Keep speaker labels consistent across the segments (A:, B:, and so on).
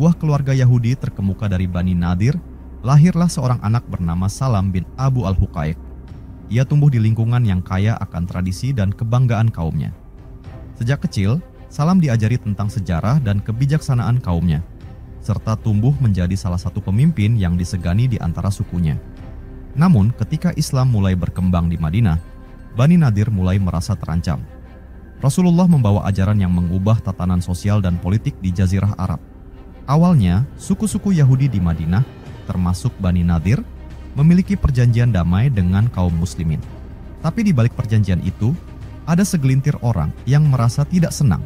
A: sebuah keluarga Yahudi terkemuka dari Bani Nadir, lahirlah seorang anak bernama Salam bin Abu al-Huqaiq. Ia tumbuh di lingkungan yang kaya akan tradisi dan kebanggaan kaumnya. Sejak kecil, Salam diajari tentang sejarah dan kebijaksanaan kaumnya, serta tumbuh menjadi salah satu pemimpin yang disegani di antara sukunya. Namun, ketika Islam mulai berkembang di Madinah, Bani Nadir mulai merasa terancam. Rasulullah membawa ajaran yang mengubah tatanan sosial dan politik di Jazirah Arab. Awalnya, suku-suku Yahudi di Madinah, termasuk Bani Nadir, memiliki perjanjian damai dengan kaum muslimin. Tapi di balik perjanjian itu, ada segelintir orang yang merasa tidak senang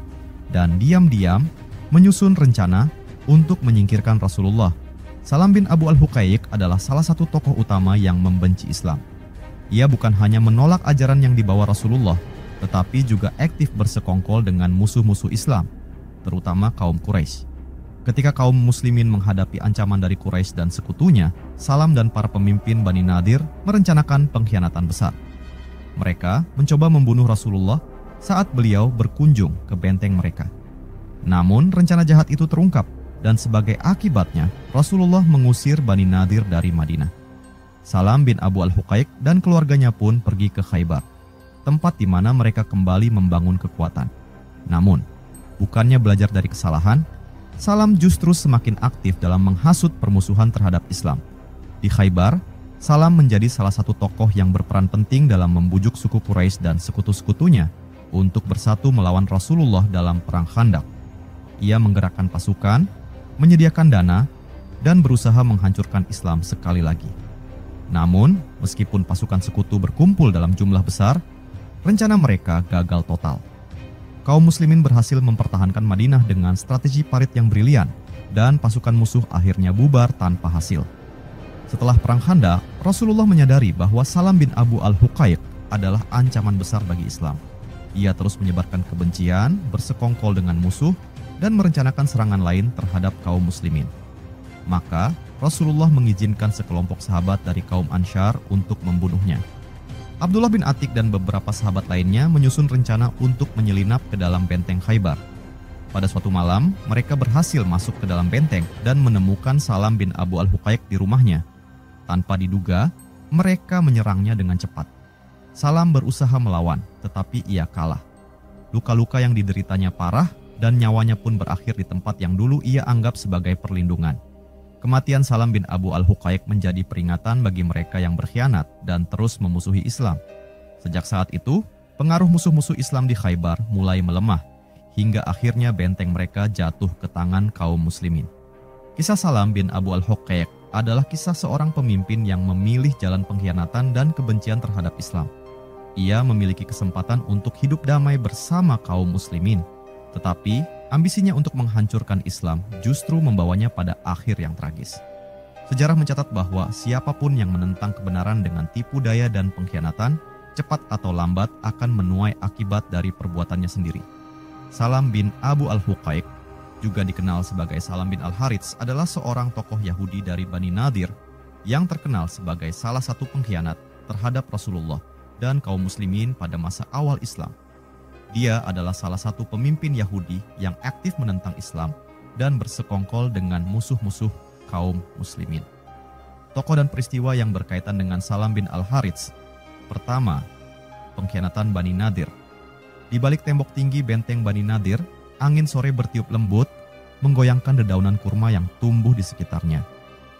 A: dan diam-diam menyusun rencana untuk menyingkirkan Rasulullah. Salam bin Abu al-Huqaiq adalah salah satu tokoh utama yang membenci Islam. Ia bukan hanya menolak ajaran yang dibawa Rasulullah, tetapi juga aktif bersekongkol dengan musuh-musuh Islam, terutama kaum Quraisy. Ketika kaum muslimin menghadapi ancaman dari Quraisy dan sekutunya, Salam dan para pemimpin Bani Nadir merencanakan pengkhianatan besar. Mereka mencoba membunuh Rasulullah saat beliau berkunjung ke benteng mereka. Namun rencana jahat itu terungkap dan sebagai akibatnya Rasulullah mengusir Bani Nadir dari Madinah. Salam bin Abu al-Huqaiq dan keluarganya pun pergi ke Khaybar, tempat di mana mereka kembali membangun kekuatan. Namun, bukannya belajar dari kesalahan, Salam justru semakin aktif dalam menghasut permusuhan terhadap Islam. Di Khaybar, Salam menjadi salah satu tokoh yang berperan penting dalam membujuk suku Quraisy dan sekutu-sekutunya untuk bersatu melawan Rasulullah dalam Perang Khandaq. Ia menggerakkan pasukan, menyediakan dana, dan berusaha menghancurkan Islam sekali lagi. Namun, meskipun pasukan sekutu berkumpul dalam jumlah besar, rencana mereka gagal total. Kaum muslimin berhasil mempertahankan Madinah dengan strategi parit yang brilian, dan pasukan musuh akhirnya bubar tanpa hasil. Setelah Perang Khandaq, Rasulullah menyadari bahwa Salam bin Abu al-Huqaiq adalah ancaman besar bagi Islam. Ia terus menyebarkan kebencian, bersekongkol dengan musuh, dan merencanakan serangan lain terhadap kaum muslimin. Maka, Rasulullah mengizinkan sekelompok sahabat dari kaum Ansyar untuk membunuhnya. Abdullah bin Atik dan beberapa sahabat lainnya menyusun rencana untuk menyelinap ke dalam benteng Khaybar. Pada suatu malam, mereka berhasil masuk ke dalam benteng dan menemukan Salam bin Abu al-Huqaiq di rumahnya. Tanpa diduga, mereka menyerangnya dengan cepat. Salam berusaha melawan, tetapi ia kalah. Luka-luka yang dideritanya parah dan nyawanya pun berakhir di tempat yang dulu ia anggap sebagai perlindungan. Kematian Salam bin Abu al-Huqaiq menjadi peringatan bagi mereka yang berkhianat dan terus memusuhi Islam. Sejak saat itu, pengaruh musuh-musuh Islam di Khaybar mulai melemah, hingga akhirnya benteng mereka jatuh ke tangan kaum muslimin. Kisah Salam bin Abu al-Huqaiq adalah kisah seorang pemimpin yang memilih jalan pengkhianatan dan kebencian terhadap Islam. Ia memiliki kesempatan untuk hidup damai bersama kaum muslimin, tetapi ambisinya untuk menghancurkan Islam justru membawanya pada akhir yang tragis. Sejarah mencatat bahwa siapapun yang menentang kebenaran dengan tipu daya dan pengkhianatan, cepat atau lambat akan menuai akibat dari perbuatannya sendiri. Salam bin Abu al-Huqaiq, juga dikenal sebagai Salam bin al-Harits, adalah seorang tokoh Yahudi dari Bani Nadir yang terkenal sebagai salah satu pengkhianat terhadap Rasulullah dan kaum muslimin pada masa awal Islam. Dia adalah salah satu pemimpin Yahudi yang aktif menentang Islam dan bersekongkol dengan musuh-musuh kaum muslimin. Tokoh dan peristiwa yang berkaitan dengan Salam bin al-Harits. Pertama, pengkhianatan Bani Nadir. Di balik tembok tinggi benteng Bani Nadir, angin sore bertiup lembut, menggoyangkan dedaunan kurma yang tumbuh di sekitarnya.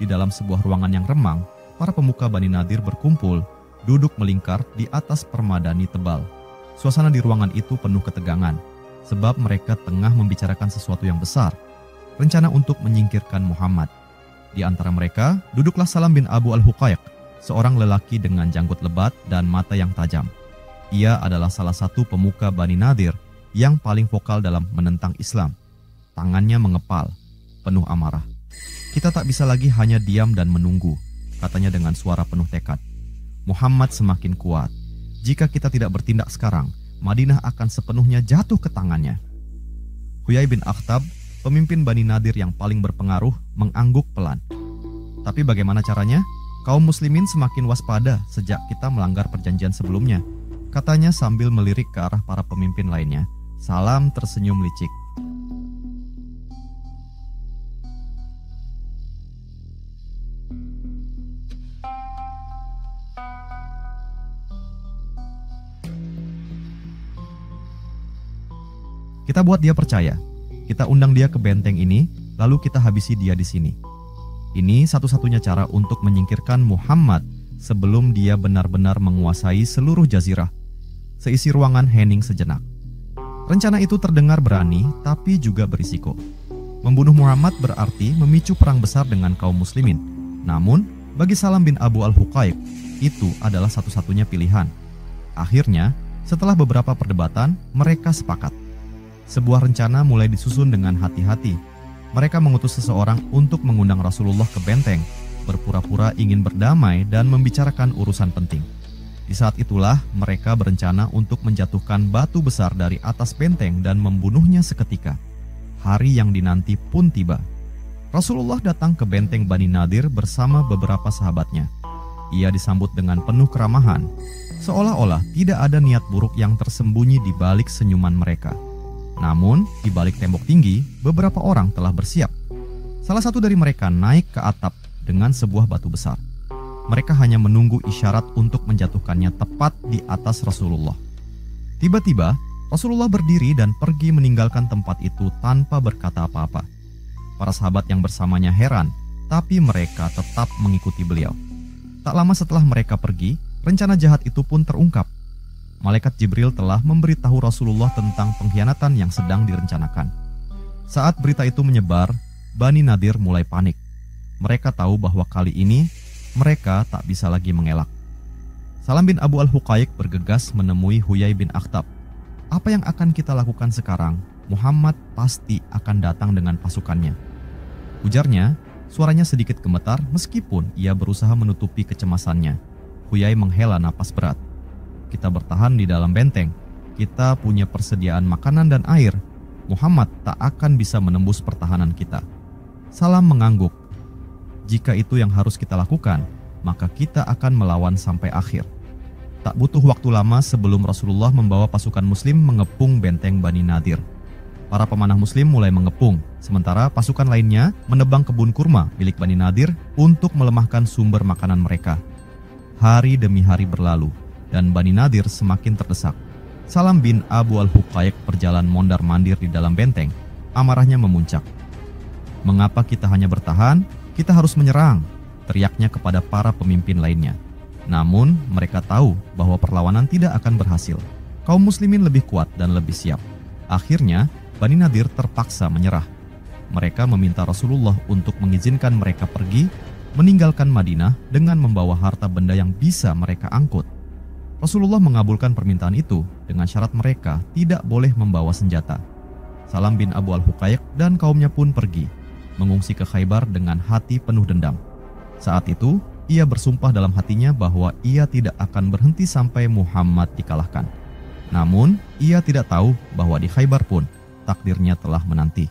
A: Di dalam sebuah ruangan yang remang, para pemuka Bani Nadir berkumpul, duduk melingkar di atas permadani tebal. Suasana di ruangan itu penuh ketegangan, sebab mereka tengah membicarakan sesuatu yang besar, rencana untuk menyingkirkan Muhammad. Di antara mereka, duduklah Salam bin Abu al-Huqaiq, seorang lelaki dengan janggut lebat dan mata yang tajam. Ia adalah salah satu pemuka Bani Nadir yang paling vokal dalam menentang Islam. Tangannya mengepal, penuh amarah. "Kita tak bisa lagi hanya diam dan menunggu," katanya dengan suara penuh tekad. "Muhammad semakin kuat. Jika kita tidak bertindak sekarang, Madinah akan sepenuhnya jatuh ke tangannya." Huyai bin Akhtab, pemimpin Bani Nadir yang paling berpengaruh, mengangguk pelan. "Tapi bagaimana caranya? Kaum muslimin semakin waspada sejak kita melanggar perjanjian sebelumnya," katanya sambil melirik ke arah para pemimpin lainnya. Salam tersenyum licik. Kita buat dia percaya. Kita undang dia ke benteng ini, lalu kita habisi dia di sini. Ini satu-satunya cara untuk menyingkirkan Muhammad sebelum dia benar-benar menguasai seluruh jazirah. Seisi ruangan hening sejenak. Rencana itu terdengar berani, tapi juga berisiko. Membunuh Muhammad berarti memicu perang besar dengan kaum muslimin. Namun, bagi Salam bin Abu al-Huqaiq, itu adalah satu-satunya pilihan. Akhirnya, setelah beberapa perdebatan, mereka sepakat. Sebuah rencana mulai disusun dengan hati-hati. Mereka mengutus seseorang untuk mengundang Rasulullah ke benteng, berpura-pura ingin berdamai dan membicarakan urusan penting. Di saat itulah mereka berencana untuk menjatuhkan batu besar dari atas benteng dan membunuhnya seketika. Hari yang dinanti pun tiba. Rasulullah datang ke benteng Bani Nadir bersama beberapa sahabatnya. Ia disambut dengan penuh keramahan, seolah-olah tidak ada niat buruk yang tersembunyi di balik senyuman mereka. Namun, di balik tembok tinggi, beberapa orang telah bersiap. Salah satu dari mereka naik ke atap dengan sebuah batu besar. Mereka hanya menunggu isyarat untuk menjatuhkannya tepat di atas Rasulullah. Tiba-tiba, Rasulullah berdiri dan pergi meninggalkan tempat itu tanpa berkata apa-apa. Para sahabat yang bersamanya heran, tapi mereka tetap mengikuti beliau. Tak lama setelah mereka pergi, rencana jahat itu pun terungkap. Malaikat Jibril telah memberitahu Rasulullah tentang pengkhianatan yang sedang direncanakan. Saat berita itu menyebar, Bani Nadir mulai panik. Mereka tahu bahwa kali ini mereka tak bisa lagi mengelak. Salam bin Abu al-Huqaiq bergegas menemui Huyai bin Akhtab. Apa yang akan kita lakukan sekarang? Muhammad pasti akan datang dengan pasukannya. Ujarnya, suaranya sedikit gemetar meskipun ia berusaha menutupi kecemasannya. Huyai menghela napas berat. Kita bertahan di dalam benteng. Kita punya persediaan makanan dan air. Muhammad tak akan bisa menembus pertahanan kita. Salam mengangguk. Jika itu yang harus kita lakukan, maka kita akan melawan sampai akhir. Tak butuh waktu lama sebelum Rasulullah membawa pasukan muslim mengepung benteng Bani Nadir. Para pemanah muslim mulai mengepung, sementara pasukan lainnya menebang kebun kurma milik Bani Nadir untuk melemahkan sumber makanan mereka. Hari demi hari berlalu, dan Bani Nadir semakin terdesak. Salam bin Abu al-Huqaiq berjalan mondar-mandir di dalam benteng. Amarahnya memuncak. Mengapa kita hanya bertahan? Kita harus menyerang, teriaknya kepada para pemimpin lainnya. Namun, mereka tahu bahwa perlawanan tidak akan berhasil. Kaum muslimin lebih kuat dan lebih siap. Akhirnya, Bani Nadir terpaksa menyerah. Mereka meminta Rasulullah untuk mengizinkan mereka pergi, meninggalkan Madinah dengan membawa harta benda yang bisa mereka angkut. Rasulullah mengabulkan permintaan itu dengan syarat mereka tidak boleh membawa senjata. Salam bin Abu al-Huqaiq dan kaumnya pun pergi, mengungsi ke Khaybar dengan hati penuh dendam. Saat itu, ia bersumpah dalam hatinya bahwa ia tidak akan berhenti sampai Muhammad dikalahkan. Namun, ia tidak tahu bahwa di Khaybar pun takdirnya telah menanti.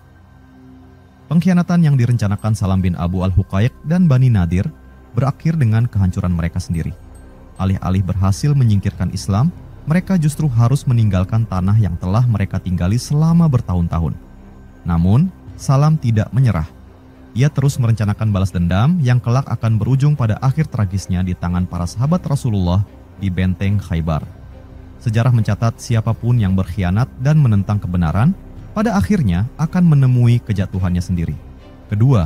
A: Pengkhianatan yang direncanakan Salam bin Abu al-Huqaiq dan Bani Nadir berakhir dengan kehancuran mereka sendiri. Alih-alih berhasil menyingkirkan Islam, mereka justru harus meninggalkan tanah yang telah mereka tinggali selama bertahun-tahun. Namun, Salam tidak menyerah. Ia terus merencanakan balas dendam yang kelak akan berujung pada akhir tragisnya di tangan para sahabat Rasulullah di benteng Khaybar. Sejarah mencatat siapapun yang berkhianat dan menentang kebenaran, pada akhirnya akan menemui kejatuhannya sendiri. Kedua,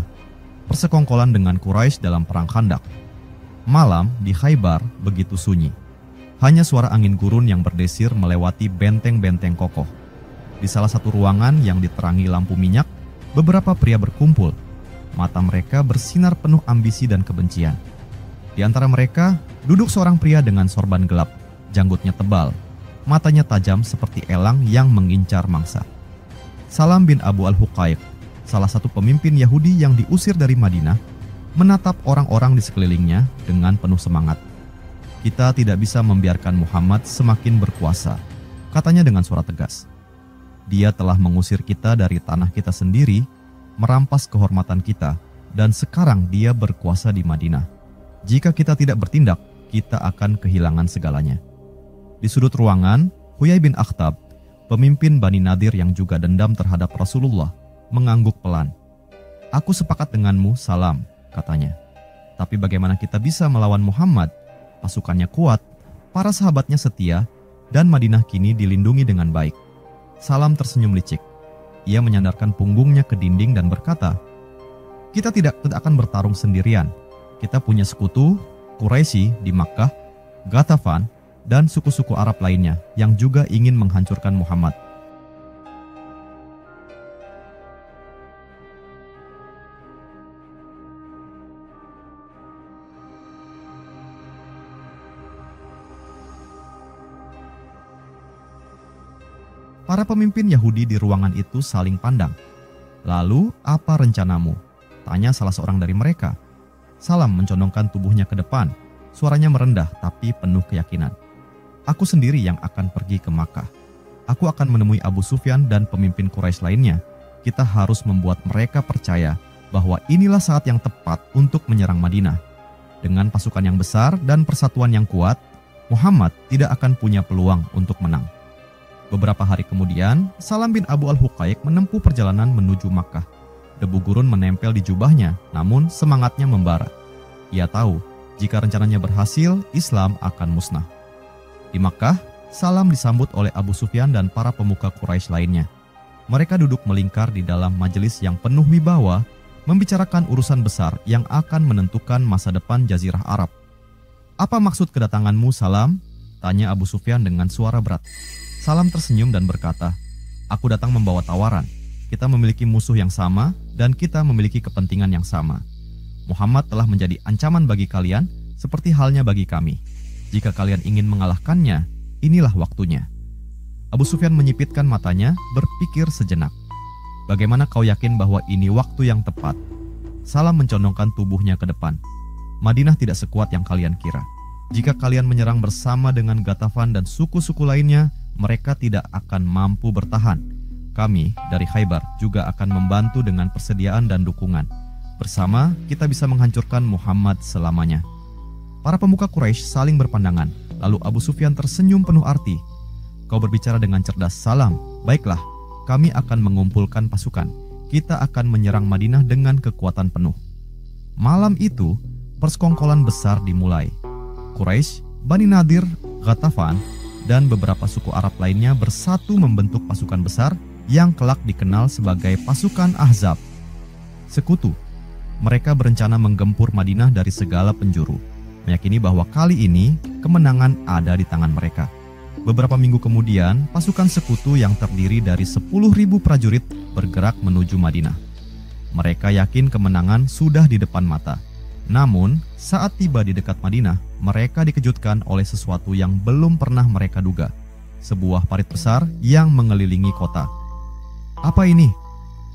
A: persekongkolan dengan Quraisy dalam perang Khandaq. Malam di Khaybar begitu sunyi. Hanya suara angin gurun yang berdesir melewati benteng-benteng kokoh. Di salah satu ruangan yang diterangi lampu minyak, beberapa pria berkumpul. Mata mereka bersinar penuh ambisi dan kebencian. Di antara mereka, duduk seorang pria dengan sorban gelap, janggutnya tebal, matanya tajam seperti elang yang mengincar mangsa. Salam bin Abu al-Huqaiq, salah satu pemimpin Yahudi yang diusir dari Madinah, menatap orang-orang di sekelilingnya dengan penuh semangat. Kita tidak bisa membiarkan Muhammad semakin berkuasa, katanya dengan suara tegas. Dia telah mengusir kita dari tanah kita sendiri, merampas kehormatan kita, dan sekarang dia berkuasa di Madinah. Jika kita tidak bertindak, kita akan kehilangan segalanya. Di sudut ruangan, Huyai bin Akhtab, pemimpin Bani Nadir yang juga dendam terhadap Rasulullah, mengangguk pelan. "Aku sepakat denganmu, Salam," katanya. "Tapi bagaimana kita bisa melawan Muhammad? Pasukannya kuat, para sahabatnya setia, dan Madinah kini dilindungi dengan baik. Salam tersenyum licik. Ia menyandarkan punggungnya ke dinding dan berkata, "Kita tidak akan bertarung sendirian. Kita punya sekutu, Quraisy di Makkah, Ghatafan, dan suku-suku Arab lainnya yang juga ingin menghancurkan Muhammad." Para pemimpin Yahudi di ruangan itu saling pandang. "Lalu, apa rencanamu?" tanya salah seorang dari mereka. Salam mencondongkan tubuhnya ke depan. Suaranya merendah tapi penuh keyakinan. "Aku sendiri yang akan pergi ke Makkah. Aku akan menemui Abu Sufyan dan pemimpin Quraisy lainnya. Kita harus membuat mereka percaya bahwa inilah saat yang tepat untuk menyerang Madinah. Dengan pasukan yang besar dan persatuan yang kuat, Muhammad tidak akan punya peluang untuk menang." Beberapa hari kemudian, Salam bin Abu al-Huqaiq menempuh perjalanan menuju Makkah. Debu gurun menempel di jubahnya, namun semangatnya membara. Ia tahu, jika rencananya berhasil, Islam akan musnah. Di Makkah, Salam disambut oleh Abu Sufyan dan para pemuka Quraisy lainnya. Mereka duduk melingkar di dalam majelis yang penuh wibawa, membicarakan urusan besar yang akan menentukan masa depan Jazirah Arab. "Apa maksud kedatanganmu, Salam?" tanya Abu Sufyan dengan suara berat. Salam tersenyum dan berkata, "Aku datang membawa tawaran. Kita memiliki musuh yang sama dan kita memiliki kepentingan yang sama. Muhammad telah menjadi ancaman bagi kalian seperti halnya bagi kami. Jika kalian ingin mengalahkannya, inilah waktunya." Abu Sufyan menyipitkan matanya, berpikir sejenak. "Bagaimana kau yakin bahwa ini waktu yang tepat?" Salam mencondongkan tubuhnya ke depan. "Madinah tidak sekuat yang kalian kira. Jika kalian menyerang bersama dengan Ghatafan dan suku-suku lainnya, mereka tidak akan mampu bertahan. Kami dari Khaybar juga akan membantu dengan persediaan dan dukungan. Bersama, kita bisa menghancurkan Muhammad selamanya." Para pemuka Quraisy saling berpandangan, lalu Abu Sufyan tersenyum penuh arti. "Kau berbicara dengan cerdas, Salam. Baiklah, kami akan mengumpulkan pasukan. Kita akan menyerang Madinah dengan kekuatan penuh." Malam itu, persekongkolan besar dimulai. Quraisy, Bani Nadir, Ghatafan, dan beberapa suku Arab lainnya bersatu membentuk pasukan besar yang kelak dikenal sebagai pasukan Ahzab. Sekutu. Mereka berencana menggempur Madinah dari segala penjuru, meyakini bahwa kali ini kemenangan ada di tangan mereka. Beberapa minggu kemudian, pasukan sekutu yang terdiri dari 10.000 prajurit bergerak menuju Madinah. Mereka yakin kemenangan sudah di depan mata. Namun, saat tiba di dekat Madinah, mereka dikejutkan oleh sesuatu yang belum pernah mereka duga. Sebuah parit besar yang mengelilingi kota. "Apa ini?"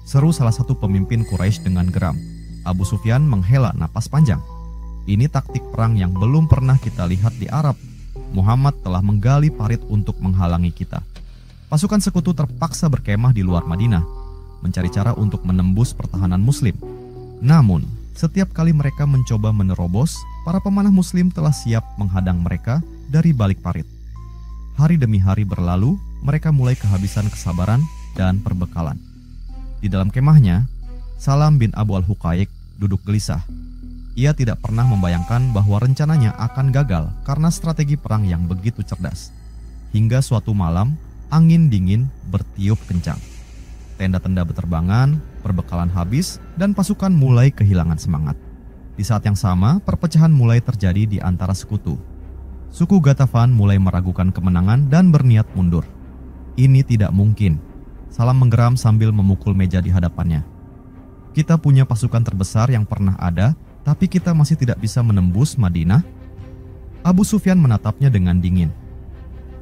A: seru salah satu pemimpin Quraisy dengan geram. Abu Sufyan menghela napas panjang. "Ini taktik perang yang belum pernah kita lihat di Arab. Muhammad telah menggali parit untuk menghalangi kita." Pasukan sekutu terpaksa berkemah di luar Madinah, mencari cara untuk menembus pertahanan Muslim. Namun, setiap kali mereka mencoba menerobos, para pemanah Muslim telah siap menghadang mereka dari balik parit. Hari demi hari berlalu, mereka mulai kehabisan kesabaran dan perbekalan. Di dalam kemahnya, Salam bin Abu al-Huqaiq duduk gelisah. Ia tidak pernah membayangkan bahwa rencananya akan gagal karena strategi perang yang begitu cerdas. Hingga suatu malam, angin dingin bertiup kencang. Tenda-tenda berterbangan, perbekalan habis, dan pasukan mulai kehilangan semangat. Di saat yang sama, perpecahan mulai terjadi di antara sekutu. Suku Ghatafan mulai meragukan kemenangan dan berniat mundur. "Ini tidak mungkin." Salam menggeram sambil memukul meja di hadapannya. "Kita punya pasukan terbesar yang pernah ada, tapi kita masih tidak bisa menembus Madinah." Abu Sufyan menatapnya dengan dingin.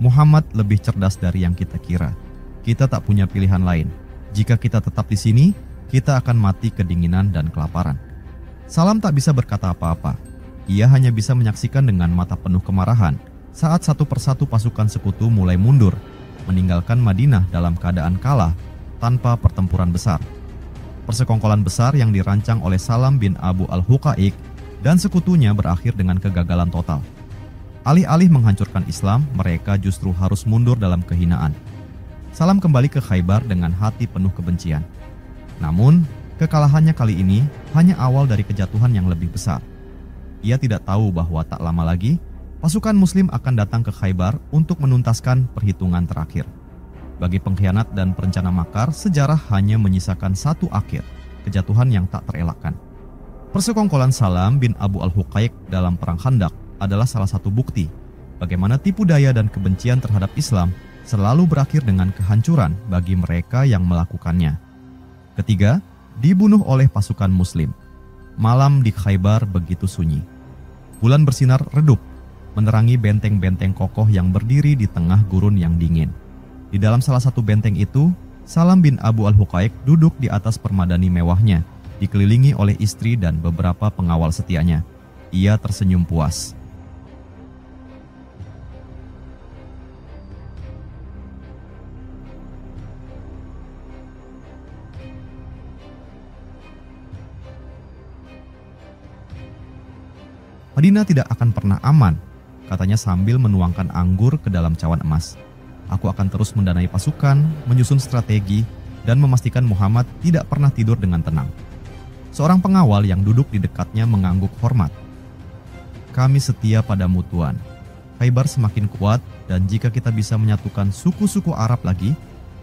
A: "Muhammad lebih cerdas dari yang kita kira. Kita tak punya pilihan lain. Jika kita tetap di sini, kita akan mati kedinginan dan kelaparan." Salam tak bisa berkata apa-apa. Ia hanya bisa menyaksikan dengan mata penuh kemarahan saat satu persatu pasukan sekutu mulai mundur, meninggalkan Madinah dalam keadaan kalah tanpa pertempuran besar. Persekongkolan besar yang dirancang oleh Salam bin Abu al-Huqaiq dan sekutunya berakhir dengan kegagalan total. Alih-alih menghancurkan Islam, mereka justru harus mundur dalam kehinaan. Salam kembali ke Khaybar dengan hati penuh kebencian. Namun, kekalahannya kali ini hanya awal dari kejatuhan yang lebih besar. Ia tidak tahu bahwa tak lama lagi, pasukan Muslim akan datang ke Khaybar untuk menuntaskan perhitungan terakhir. Bagi pengkhianat dan perencana makar, sejarah hanya menyisakan satu akhir, kejatuhan yang tak terelakkan. Persekongkolan Salam bin Abu al-Huqaiq dalam Perang Khandaq adalah salah satu bukti bagaimana tipu daya dan kebencian terhadap Islam selalu berakhir dengan kehancuran bagi mereka yang melakukannya. Ketiga, dibunuh oleh pasukan Muslim. Malam di Khaybar begitu sunyi. Bulan bersinar redup, menerangi benteng-benteng kokoh yang berdiri di tengah gurun yang dingin. Di dalam salah satu benteng itu, Salam bin Abu al-Huqaiq duduk di atas permadani mewahnya, dikelilingi oleh istri dan beberapa pengawal setianya. Ia tersenyum puas. Madinah tidak akan pernah aman, katanya sambil menuangkan anggur ke dalam cawan emas. Aku akan terus mendanai pasukan, menyusun strategi, dan memastikan Muhammad tidak pernah tidur dengan tenang. Seorang pengawal yang duduk di dekatnya mengangguk hormat. Kami setia padamu Tuan. Khaybar semakin kuat, dan jika kita bisa menyatukan suku-suku Arab lagi,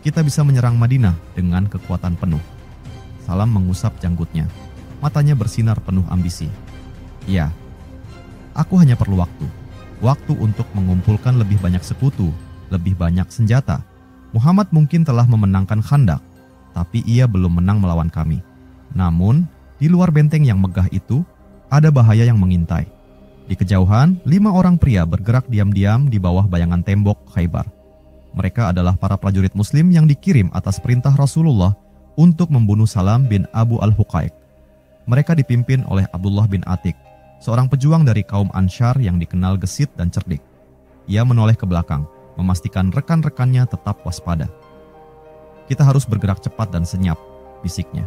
A: kita bisa menyerang Madinah dengan kekuatan penuh. Salam mengusap janggutnya. Matanya bersinar penuh ambisi. Ya, aku hanya perlu waktu. Waktu untuk mengumpulkan lebih banyak sekutu, lebih banyak senjata. Muhammad mungkin telah memenangkan Khandaq, tapi ia belum menang melawan kami. Namun, di luar benteng yang megah itu, ada bahaya yang mengintai. Di kejauhan, 5 orang pria bergerak diam-diam di bawah bayangan tembok Khaybar. Mereka adalah para prajurit Muslim yang dikirim atas perintah Rasulullah untuk membunuh Salam bin Abu al-Huqaiq. Mereka dipimpin oleh Abdullah bin Atik, seorang pejuang dari kaum Ansyar yang dikenal gesit dan cerdik. Ia menoleh ke belakang, memastikan rekan-rekannya tetap waspada. Kita harus bergerak cepat dan senyap, bisiknya.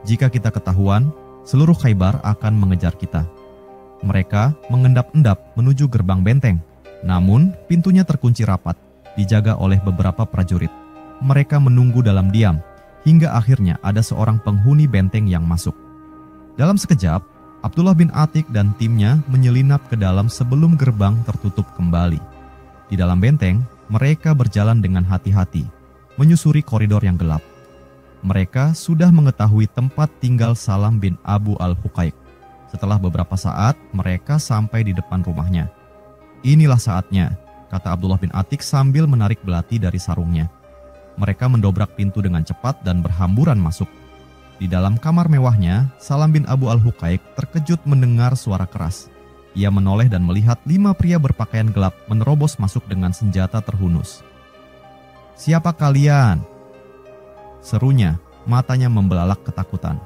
A: Jika kita ketahuan, seluruh Khaybar akan mengejar kita. Mereka mengendap-endap menuju gerbang benteng, namun pintunya terkunci rapat, dijaga oleh beberapa prajurit. Mereka menunggu dalam diam, hingga akhirnya ada seorang penghuni benteng yang masuk. Dalam sekejap, Abdullah bin Atik dan timnya menyelinap ke dalam sebelum gerbang tertutup kembali. Di dalam benteng, mereka berjalan dengan hati-hati, menyusuri koridor yang gelap. Mereka sudah mengetahui tempat tinggal Salam bin Abu al-Huqaiq. Setelah beberapa saat, mereka sampai di depan rumahnya. Inilah saatnya, kata Abdullah bin Atik sambil menarik belati dari sarungnya. Mereka mendobrak pintu dengan cepat dan berhamburan masuk. Di dalam kamar mewahnya, Salam bin Abu al-Huqaiq terkejut mendengar suara keras. Ia menoleh dan melihat 5 pria berpakaian gelap menerobos masuk dengan senjata terhunus. "Siapa kalian?" serunya, matanya membelalak ketakutan.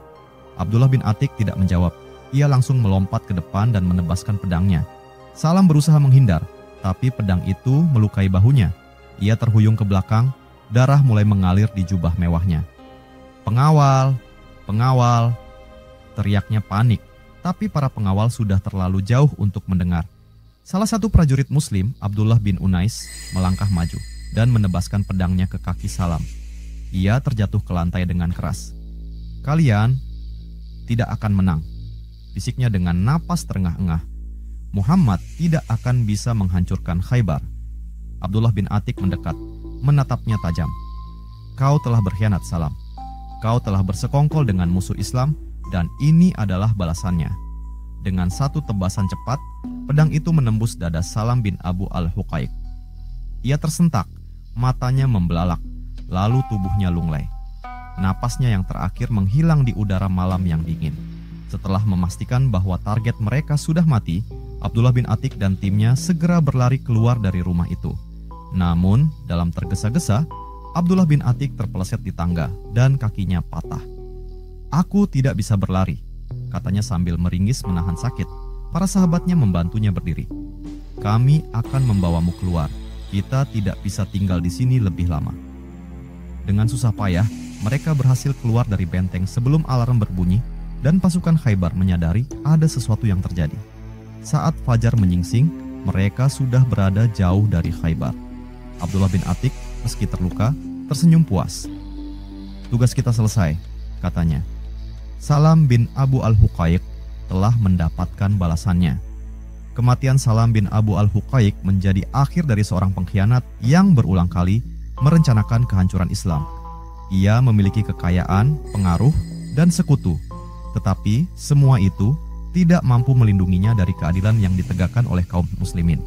A: Abdullah bin Atik tidak menjawab. Ia langsung melompat ke depan dan menebaskan pedangnya. Salam berusaha menghindar, tapi pedang itu melukai bahunya. Ia terhuyung ke belakang, darah mulai mengalir di jubah mewahnya. "Pengawal! Pengawal!" teriaknya panik. Tapi para pengawal sudah terlalu jauh untuk mendengar. Salah satu prajurit Muslim, Abdullah bin Unais, melangkah maju dan menebaskan pedangnya ke kaki Salam. Ia terjatuh ke lantai dengan keras. "Kalian tidak akan menang," bisiknya dengan napas terengah-engah. "Muhammad tidak akan bisa menghancurkan Khaybar." Abdullah bin Atik mendekat, menatapnya tajam. "Kau telah berkhianat, Salam. Kau telah bersekongkol dengan musuh Islam, dan ini adalah balasannya." Dengan satu tebasan cepat, pedang itu menembus dada Salam bin Abu al-Huqaiq. Ia tersentak, matanya membelalak, lalu tubuhnya lunglai. Napasnya yang terakhir menghilang di udara malam yang dingin. Setelah memastikan bahwa target mereka sudah mati, Abdullah bin Atik dan timnya segera berlari keluar dari rumah itu. Namun, dalam tergesa-gesa, Abdullah bin Atik terpeleset di tangga dan kakinya patah. "Aku tidak bisa berlari," katanya sambil meringis menahan sakit. Para sahabatnya membantunya berdiri. "Kami akan membawamu keluar. Kita tidak bisa tinggal di sini lebih lama." Dengan susah payah, mereka berhasil keluar dari benteng sebelum alarm berbunyi dan pasukan Khaybar menyadari ada sesuatu yang terjadi. Saat fajar menyingsing, mereka sudah berada jauh dari Khaybar. Abdullah bin Atik, meski terluka, tersenyum puas. "Tugas kita selesai," katanya. Salam bin Abu al-Huqaiq telah mendapatkan balasannya. Kematian Salam bin Abu al-Huqaiq menjadi akhir dari seorang pengkhianat yang berulang kali merencanakan kehancuran Islam. Ia memiliki kekayaan, pengaruh, dan sekutu. Tetapi semua itu tidak mampu melindunginya dari keadilan yang ditegakkan oleh kaum muslimin.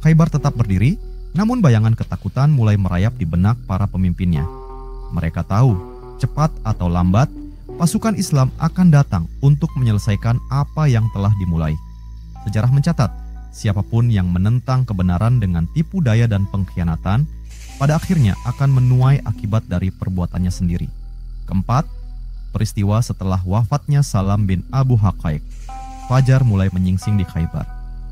A: Khaybar tetap berdiri, namun bayangan ketakutan mulai merayap di benak para pemimpinnya. Mereka tahu, cepat atau lambat, pasukan Islam akan datang untuk menyelesaikan apa yang telah dimulai. Sejarah mencatat, siapapun yang menentang kebenaran dengan tipu daya dan pengkhianatan, pada akhirnya akan menuai akibat dari perbuatannya sendiri. Keempat, peristiwa setelah wafatnya Salam bin Abu Huqaiq. Fajar mulai menyingsing di Khaybar.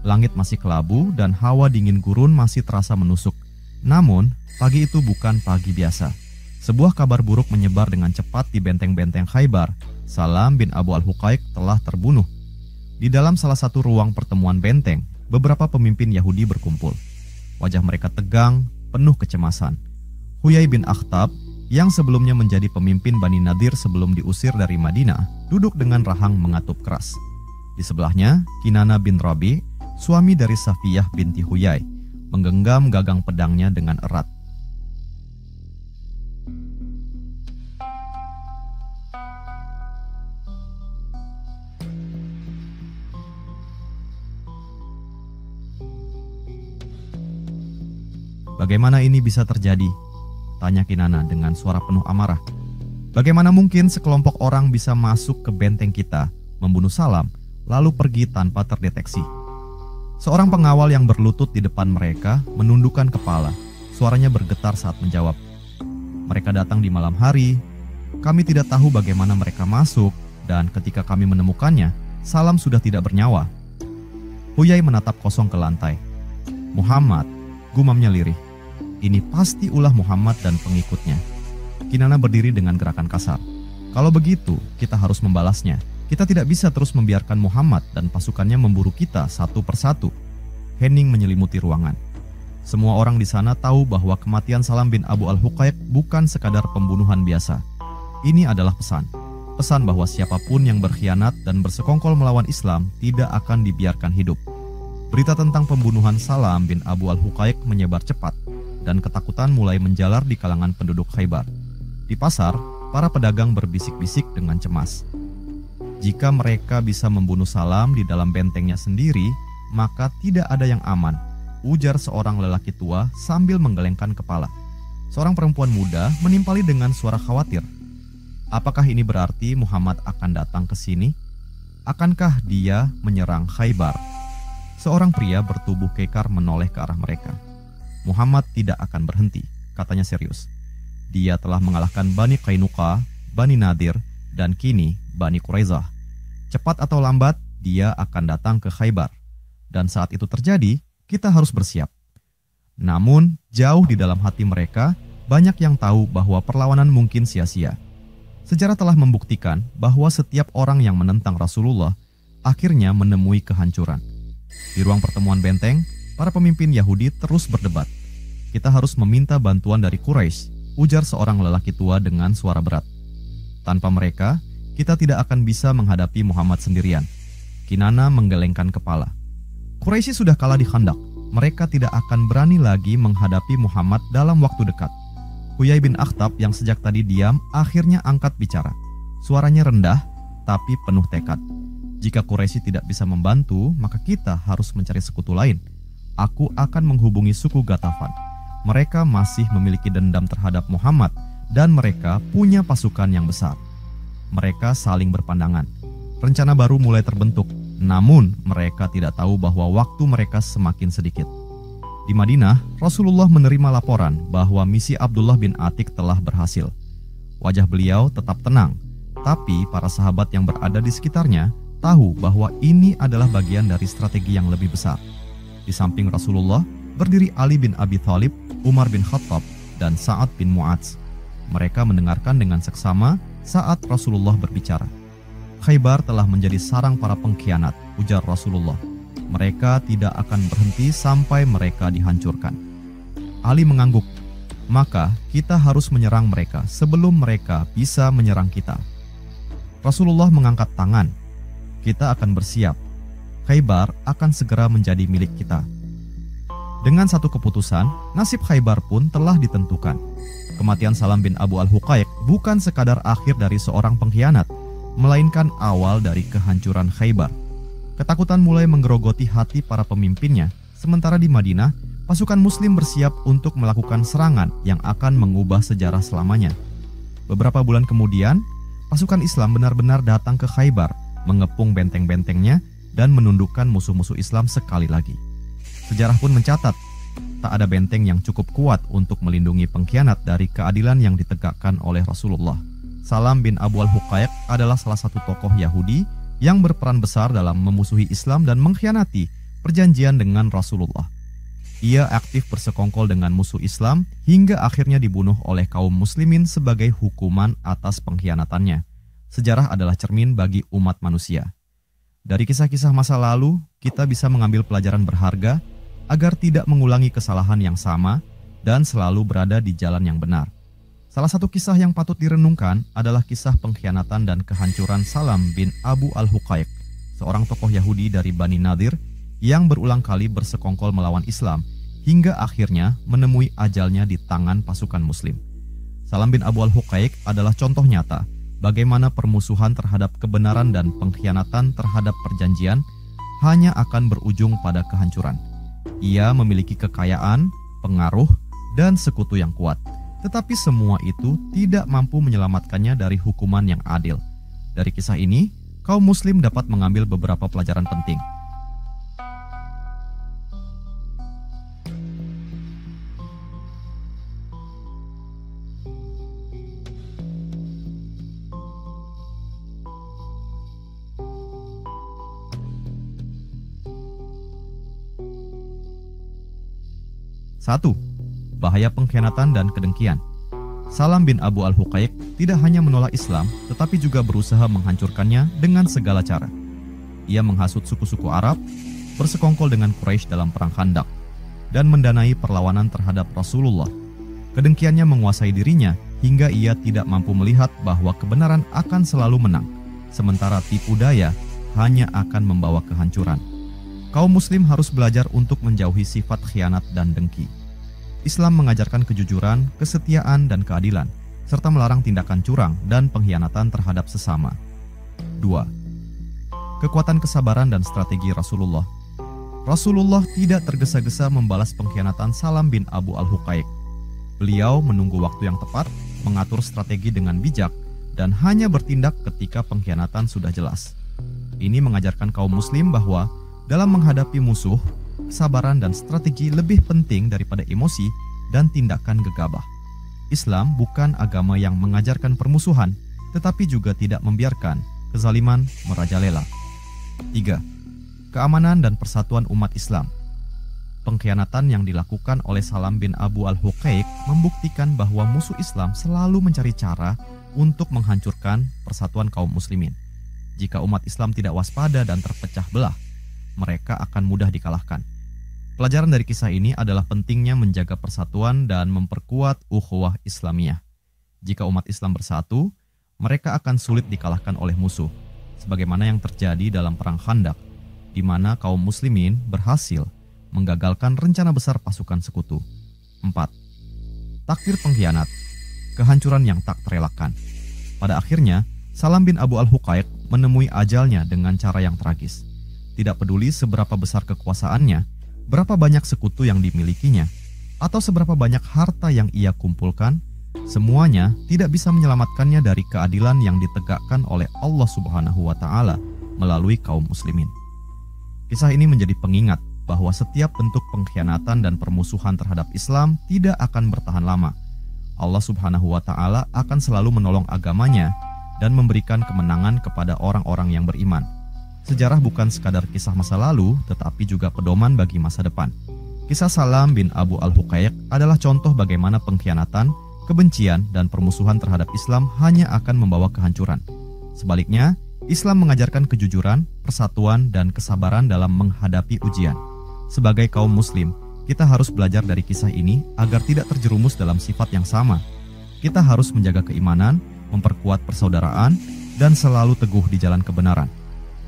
A: Langit masih kelabu dan hawa dingin gurun masih terasa menusuk. Namun, pagi itu bukan pagi biasa. Sebuah kabar buruk menyebar dengan cepat di benteng-benteng Khaybar. Salam bin Abu al-Huqaiq telah terbunuh. Di dalam salah satu ruang pertemuan benteng, beberapa pemimpin Yahudi berkumpul. Wajah mereka tegang, penuh kecemasan. Huyai bin Akhtab, yang sebelumnya menjadi pemimpin Bani Nadir sebelum diusir dari Madinah, duduk dengan rahang mengatup keras. Di sebelahnya, Kinana bin Rabi, suami dari Safiyah binti Huyai, menggenggam gagang pedangnya dengan erat. "Bagaimana ini bisa terjadi?" tanya Kinana dengan suara penuh amarah. "Bagaimana mungkin sekelompok orang bisa masuk ke benteng kita, membunuh Salam, lalu pergi tanpa terdeteksi?" Seorang pengawal yang berlutut di depan mereka menundukkan kepala. Suaranya bergetar saat menjawab, "Mereka datang di malam hari. Kami tidak tahu bagaimana mereka masuk, dan ketika kami menemukannya, Salam sudah tidak bernyawa." Huyai menatap kosong ke lantai. "Muhammad," gumamnya lirih. "Ini pasti ulah Muhammad dan pengikutnya." Kinana berdiri dengan gerakan kasar. "Kalau begitu, kita harus membalasnya. Kita tidak bisa terus membiarkan Muhammad dan pasukannya memburu kita satu persatu." Hening menyelimuti ruangan. Semua orang di sana tahu bahwa kematian Salam bin Abu al-Huqaiq bukan sekadar pembunuhan biasa. Ini adalah pesan. Pesan bahwa siapapun yang berkhianat dan bersekongkol melawan Islam tidak akan dibiarkan hidup. Berita tentang pembunuhan Salam bin Abu al-Huqaiq menyebar cepat, dan ketakutan mulai menjalar di kalangan penduduk Khaybar. Di pasar, para pedagang berbisik-bisik dengan cemas. Jika mereka bisa membunuh Salam di dalam bentengnya sendiri, maka tidak ada yang aman, ujar seorang lelaki tua sambil menggelengkan kepala. Seorang perempuan muda menimpali dengan suara khawatir. "Apakah ini berarti Muhammad akan datang ke sini? Akankah dia menyerang Khaybar?" Seorang pria bertubuh kekar menoleh ke arah mereka. "Muhammad tidak akan berhenti," katanya serius. "Dia telah mengalahkan Bani Qainuqa, Bani Nadir, dan kini Bani Quraidah. Cepat atau lambat, dia akan datang ke Khaybar. Dan saat itu terjadi, kita harus bersiap." Namun, jauh di dalam hati mereka, banyak yang tahu bahwa perlawanan mungkin sia-sia. Sejarah telah membuktikan bahwa setiap orang yang menentang Rasulullah akhirnya menemui kehancuran. Di ruang pertemuan benteng, para pemimpin Yahudi terus berdebat. "Kita harus meminta bantuan dari Quraisy," ujar seorang lelaki tua dengan suara berat. "Tanpa mereka, kita tidak akan bisa menghadapi Muhammad sendirian." Kinana menggelengkan kepala. "Quraisy sudah kalah di Khandaq. Mereka tidak akan berani lagi menghadapi Muhammad dalam waktu dekat." Huyai bin Akhtab yang sejak tadi diam akhirnya angkat bicara. Suaranya rendah tapi penuh tekad. "Jika Quraisy tidak bisa membantu, maka kita harus mencari sekutu lain. Aku akan menghubungi suku Ghatafan. Mereka masih memiliki dendam terhadap Muhammad dan mereka punya pasukan yang besar." Mereka saling berpandangan. Rencana baru mulai terbentuk, namun mereka tidak tahu bahwa waktu mereka semakin sedikit. Di Madinah, Rasulullah menerima laporan bahwa misi Abdullah bin Atik telah berhasil. Wajah beliau tetap tenang, tapi para sahabat yang berada di sekitarnya tahu bahwa ini adalah bagian dari strategi yang lebih besar. Di samping Rasulullah, berdiri Ali bin Abi Thalib, Umar bin Khattab, dan Sa'ad bin Mu'adz. Mereka mendengarkan dengan seksama saat Rasulullah berbicara. "Khaybar telah menjadi sarang para pengkhianat," ujar Rasulullah. "Mereka tidak akan berhenti sampai mereka dihancurkan." Ali mengangguk. "Maka kita harus menyerang mereka sebelum mereka bisa menyerang kita." Rasulullah mengangkat tangan. "Kita akan bersiap. Khaybar akan segera menjadi milik kita." Dengan satu keputusan, nasib Khaybar pun telah ditentukan. Kematian Salam bin Abu al-Huqaiq bukan sekadar akhir dari seorang pengkhianat, melainkan awal dari kehancuran Khaybar. Ketakutan mulai menggerogoti hati para pemimpinnya, sementara di Madinah, pasukan Muslim bersiap untuk melakukan serangan yang akan mengubah sejarah selamanya. Beberapa bulan kemudian, pasukan Islam benar-benar datang ke Khaybar, mengepung benteng-bentengnya, dan menundukkan musuh-musuh Islam sekali lagi. Sejarah pun mencatat, tak ada benteng yang cukup kuat untuk melindungi pengkhianat dari keadilan yang ditegakkan oleh Rasulullah. Salam bin Abu al-Huqaiq adalah salah satu tokoh Yahudi yang berperan besar dalam memusuhi Islam dan mengkhianati perjanjian dengan Rasulullah. Ia aktif bersekongkol dengan musuh Islam hingga akhirnya dibunuh oleh kaum muslimin sebagai hukuman atas pengkhianatannya. Sejarah adalah cermin bagi umat manusia. Dari kisah-kisah masa lalu, kita bisa mengambil pelajaran berharga agar tidak mengulangi kesalahan yang sama dan selalu berada di jalan yang benar. Salah satu kisah yang patut direnungkan adalah kisah pengkhianatan dan kehancuran Salam bin Abu al-Huqaiq, seorang tokoh Yahudi dari Bani Nadir yang berulang kali bersekongkol melawan Islam hingga akhirnya menemui ajalnya di tangan pasukan Muslim. Salam bin Abu al-Huqaiq adalah contoh nyata bagaimana permusuhan terhadap kebenaran dan pengkhianatan terhadap perjanjian hanya akan berujung pada kehancuran. Ia memiliki kekayaan, pengaruh, dan sekutu yang kuat. Tetapi semua itu tidak mampu menyelamatkannya dari hukuman yang adil. Dari kisah ini, kaum muslim dapat mengambil beberapa pelajaran penting. Satu, bahaya pengkhianatan dan kedengkian. Salam bin Abu al-Huqaiq tidak hanya menolak Islam, tetapi juga berusaha menghancurkannya dengan segala cara. Ia menghasut suku-suku Arab, bersekongkol dengan Quraisy dalam perang Khandaq, dan mendanai perlawanan terhadap Rasulullah. Kedengkiannya menguasai dirinya hingga ia tidak mampu melihat bahwa kebenaran akan selalu menang, sementara tipu daya hanya akan membawa kehancuran. Kaum muslim harus belajar untuk menjauhi sifat khianat dan dengki. Islam mengajarkan kejujuran, kesetiaan, dan keadilan, serta melarang tindakan curang dan pengkhianatan terhadap sesama. 2. Kekuatan kesabaran dan strategi Rasulullah. Rasulullah tidak tergesa-gesa membalas pengkhianatan Salam bin Abu al-Huqaiq. Beliau menunggu waktu yang tepat, mengatur strategi dengan bijak, dan hanya bertindak ketika pengkhianatan sudah jelas. Ini mengajarkan kaum muslim bahwa dalam menghadapi musuh, kesabaran dan strategi lebih penting daripada emosi dan tindakan gegabah. Islam bukan agama yang mengajarkan permusuhan, tetapi juga tidak membiarkan kezaliman merajalela. 3. Keamanan dan persatuan umat Islam. Pengkhianatan yang dilakukan oleh Salam bin Abu al-Huqaiq membuktikan bahwa musuh Islam selalu mencari cara untuk menghancurkan persatuan kaum muslimin. Jika umat Islam tidak waspada dan terpecah belah, mereka akan mudah dikalahkan. Pelajaran dari kisah ini adalah pentingnya menjaga persatuan dan memperkuat ukhuwah Islamiyah. Jika umat Islam bersatu, mereka akan sulit dikalahkan oleh musuh, sebagaimana yang terjadi dalam perang Khandaq, di mana kaum muslimin berhasil menggagalkan rencana besar pasukan sekutu. 4. Takdir pengkhianat, kehancuran yang tak terelakkan. Pada akhirnya, Salam bin Abu al-Huqaiq menemui ajalnya dengan cara yang tragis. Tidak peduli seberapa besar kekuasaannya, berapa banyak sekutu yang dimilikinya, atau seberapa banyak harta yang ia kumpulkan, semuanya tidak bisa menyelamatkannya dari keadilan yang ditegakkan oleh Allah Subhanahu wa Ta'ala melalui kaum muslimin. Kisah ini menjadi pengingat bahwa setiap bentuk pengkhianatan dan permusuhan terhadap Islam tidak akan bertahan lama. Allah Subhanahu wa Ta'ala akan selalu menolong agamanya dan memberikan kemenangan kepada orang-orang yang beriman. Sejarah bukan sekadar kisah masa lalu, tetapi juga pedoman bagi masa depan. Kisah Salam bin Abu al-Huqaiq adalah contoh bagaimana pengkhianatan, kebencian, dan permusuhan terhadap Islam hanya akan membawa kehancuran. Sebaliknya, Islam mengajarkan kejujuran, persatuan, dan kesabaran dalam menghadapi ujian. Sebagai kaum muslim, kita harus belajar dari kisah ini agar tidak terjerumus dalam sifat yang sama. Kita harus menjaga keimanan, memperkuat persaudaraan, dan selalu teguh di jalan kebenaran.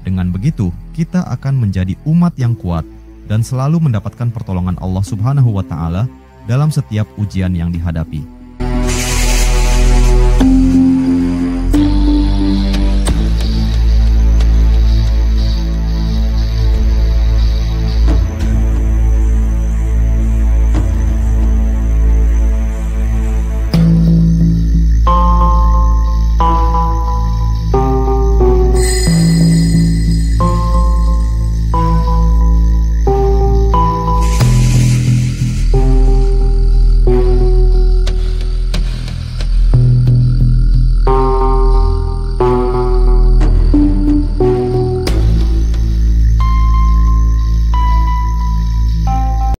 A: Dengan begitu, kita akan menjadi umat yang kuat, dan selalu mendapatkan pertolongan Allah Subhanahu wa Ta'ala dalam setiap ujian yang dihadapi.